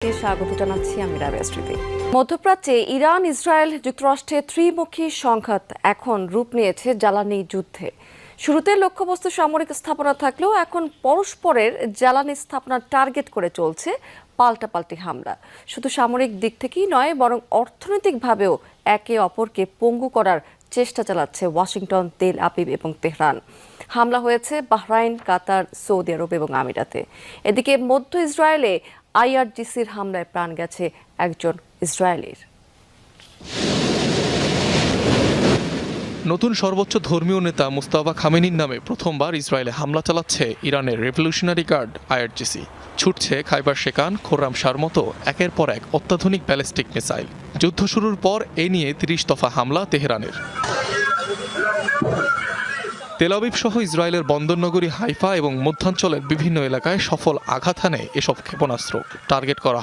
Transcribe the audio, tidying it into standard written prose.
স্বাগত জানাচ্ছি আমি রাবেয়া স্মৃতি। মধ্যপ্রাচ্যে ইরান ইসরায়েল যুক্তরাষ্ট্রের ত্রিমুখী সংঘাত এখন রূপ নিয়েছে জ্বালানি যুদ্ধে। শুরুতে লক্ষ্যবস্তু সামরিক স্থাপনা থাকলেও এখন পরস্পরের জ্বালানি স্থাপনা টার্গেট করে চলছে পাল্টাপাল্টি হামলা। শুধু সামরিক দিক থেকেই নয়, বরং অর্থনৈতিকভাবেও একে অপরকে পঙ্গু করার চেষ্টা চালাচ্ছে ওয়াশিংটন, তেল আবিব এবং তেহরান। হামলা হয়েছে বাহরাইন, কাতার, সৌদি আরব এবং আমিরাতে। এদিকে মধ্য ইসরায়েলে আইআরজিসির হামলায় প্রাণ গেছে একজন ইসরায়েলির। নতুন সর্বোচ্চ ধর্মীয় নেতা মুস্তাফা খামেনির নামে প্রথমবার ইসরায়েলে হামলা চালাচ্ছে ইরানের রেভলিউশনারি গার্ড আইআরজিসি। ছুটছে খাইবার শেকান, খোররাম শাহর মতো একের পর এক অত্যাধুনিক ব্যালিস্টিক মিসাইল। যুদ্ধ শুরুর পর এ নিয়ে ৩০ দফা হামলা তেহরানের। তেল আবিব সহ ইসরায়েলের বন্দরনগরী হাইফা এবং মধ্যাঞ্চলের বিভিন্ন এলাকায় সফল আঘাত হানে এসব ক্ষেপণাস্ত্র। টার্গেট করা